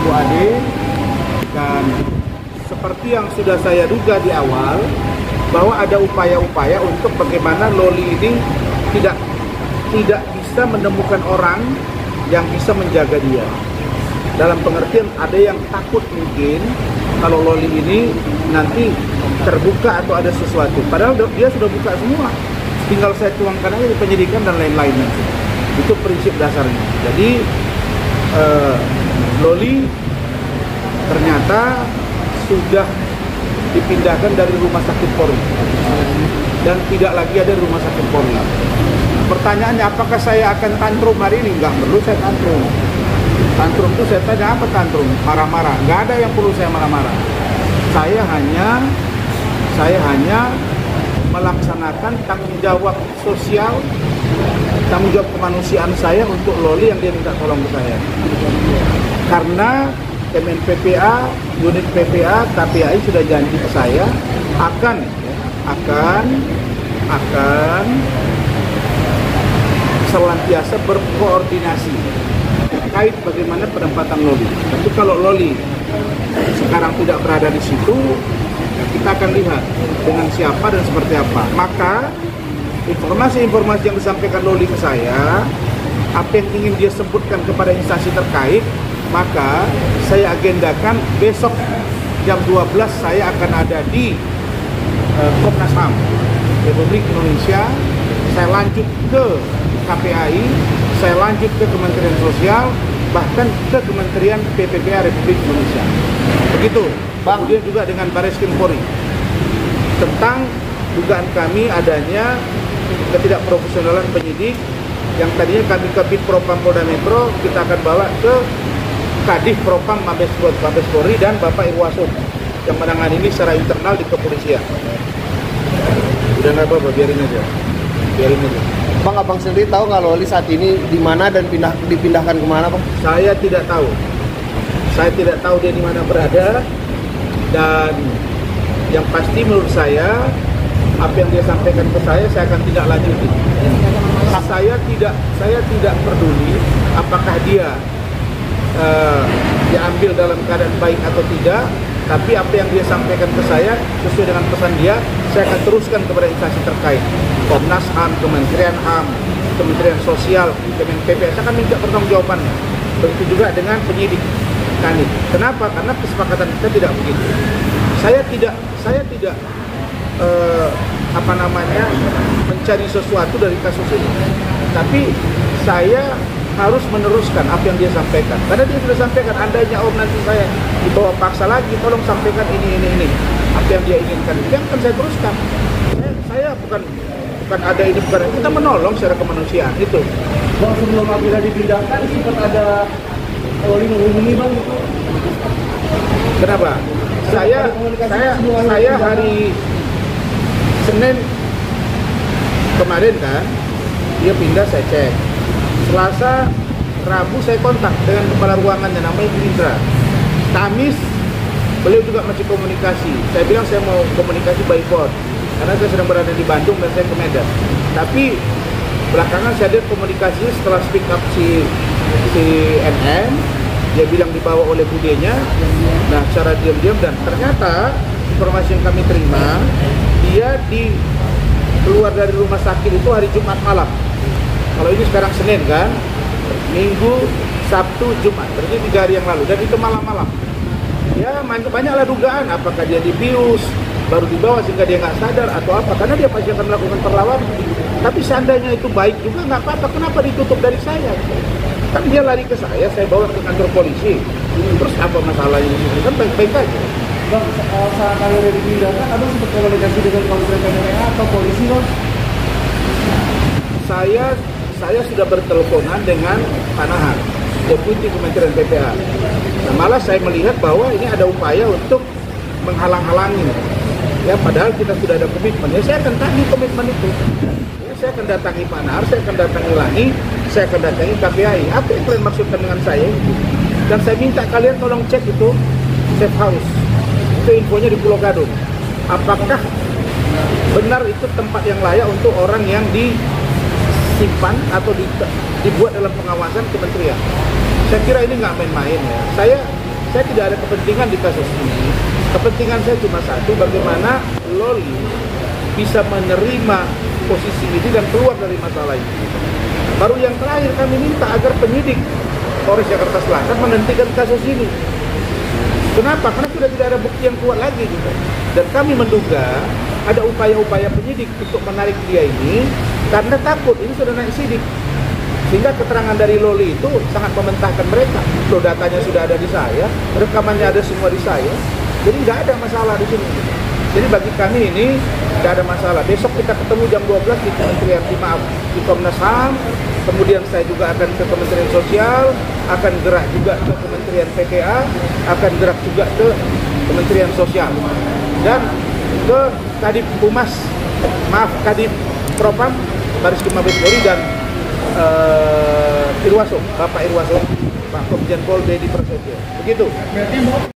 Bu Ade, dan seperti yang sudah saya duga di awal, bahwa ada upaya-upaya untuk bagaimana Loli ini tidak bisa menemukan orang yang bisa menjaga dia. Dalam pengertian ada yang takut mungkin kalau Loli ini nanti terbuka atau ada sesuatu. Padahal dia sudah buka semua. Tinggal saya tuangkan aja di penyidikan dan lain-lainnya. Itu prinsip dasarnya. Jadi Loli ternyata sudah dipindahkan dari rumah sakit Polri dan tidak lagi ada di rumah sakit Polri. Pertanyaannya, apakah saya akan tantrum hari ini? Enggak perlu saya tantrum. Tantrum itu saya tanya apa tantrum? Marah-marah. Enggak ada yang perlu saya marah-marah. Saya hanya melaksanakan tanggung jawab sosial, tanggung jawab kemanusiaan saya untuk Loli yang dia minta tolong ke saya. Karena Kemen PPA, unit PPA, KPAI sudah janji ke saya akan senantiasa berkoordinasi terkait bagaimana penempatan Loli. Tapi kalau Loli sekarang tidak berada di situ, kita akan lihat dengan siapa dan seperti apa. Maka informasi-informasi yang disampaikan Loli ke saya, apa yang ingin dia sebutkan kepada instansi terkait, maka saya agendakan besok jam 12 saya akan ada di Komnas HAM Republik Indonesia. Saya lanjut ke KPAI, saya lanjut ke Kementerian Sosial, bahkan ke Kementerian PPPA Republik Indonesia. Begitu. Kemudian juga dengan Bareskrim Polri tentang dugaan kami adanya ketidakprofesionalan penyidik yang tadinya kami ke Bid Propam Polda Metro, kita akan bawa ke Kadif Propam Mabes Polri dan Bapak Irwasum yang menangani ini secara internal di kepolisian. Udah nggak apa-apa, biarin aja. Bang, abang sendiri tahu nggak Loli saat ini di mana dan dipindahkan kemana, Bang? Saya tidak tahu. Saya tidak tahu dia di mana berada, dan yang pasti menurut saya apa yang dia sampaikan ke saya akan tidak lanjuti. Saya tidak peduli apakah dia diambil dalam keadaan baik atau tidak, tapi apa yang dia sampaikan ke saya sesuai dengan pesan dia, saya akan teruskan kepada instansi terkait, Komnas HAM, Kementerian HAM, Kementerian Sosial, Kemen PPS. Saya akan minta pertanggungjawabannya. Begitu juga dengan penyidik kami. Kenapa? Karena kesepakatan kita tidak begitu. Saya tidak mencari sesuatu dari kasus ini, tapi saya harus meneruskan apa yang dia sampaikan. Karena dia sudah sampaikan, andainya nanti saya dibawa paksa lagi, tolong sampaikan ini. Apa yang dia inginkan, itu yang akan saya teruskan. Saya bukan ada ini, bukan. Kita menolong secara kemanusiaan, itu. Bang, sebelum Abila dipindahkan, sempat ada Loli menghubungi Bang itu. Kenapa? Saya hari Senin kemarin kan, dia pindah, saya cek. Selasa, Rabu saya kontak dengan kepala ruangannya, namanya Indra. Kamis beliau juga masih komunikasi. Saya bilang saya mau komunikasi by phone karena saya sedang berada di Bandung dan saya ke Medan. Tapi belakangan saya lihat komunikasinya setelah speak up si NN, dia bilang dibawa oleh budenya. Nah, secara diam-diam, dan ternyata informasi yang kami terima, dia keluar dari rumah sakit itu hari Jumat malam. Kalau ini sekarang Senin kan, Minggu, Sabtu, Jumat, berarti 3 hari yang lalu, dan itu malam-malam. Ya, banyaklah dugaan, apakah dia dibius, baru dibawa sehingga dia nggak sadar atau apa, karena dia pasti akan melakukan perlawanan. Tapi seandainya itu baik juga nggak apa-apa, kenapa ditutup dari saya? Kan dia lari ke saya bawa ke kantor polisi. Terus apa masalahnya? Kan baik-baik aja. Bang, saat kalian dipindahkan, abang sempat komunikasi dengan Kementerian PPA atau polisi, Bang? Saya sudah berteleponan dengan Panahan, Deputi Kementerian PPA. Nah, malah saya melihat bahwa ini ada upaya untuk menghalang-halangi. Ya, padahal kita sudah ada komitmen. Ya, saya akan tagih komitmen itu. Ya, saya akan datangi Panahar, saya akan datangi Lani, saya akan datangi KPAI. Apa yang kalian maksudkan dengan saya? Dan saya minta kalian tolong cek itu safe house. Itu infonya di Pulau Gadung. Apakah benar itu tempat yang layak untuk orang yang disimpan atau dibuat dalam pengawasan kementerian? Saya kira ini nggak main-main ya. saya tidak ada kepentingan di kasus ini. Kepentingan saya cuma satu, bagaimana Loli bisa menerima posisi ini dan keluar dari masalah ini. Baru yang terakhir kami minta agar penyidik Polres Jakarta Selatan menghentikan kasus ini. Kenapa? Karena sudah tidak ada bukti yang kuat lagi gitu. Dan kami menduga ada upaya-upaya penyidik untuk menarik dia ini karena takut ini sudah naik sidik. Sehingga keterangan dari Loli itu sangat mementahkan mereka. Loh, datanya sudah ada di saya, rekamannya ada semua di saya. Jadi nggak ada masalah di sini. Jadi bagi kami ini nggak ada masalah. Besok kita ketemu jam 12 di Kementerian di Komnas HAM. Kemudian saya juga akan ke Kementerian Sosial, akan gerak juga ke Kementerian PPA, akan gerak juga ke Kementerian Sosial dan ke Kadif Humas, Kadif Propam, Baris Krim Mabes Polri dan Irwaso, Bapak Irwaso, Pak Komjen Pol Dedi Prasetyo. Begitu.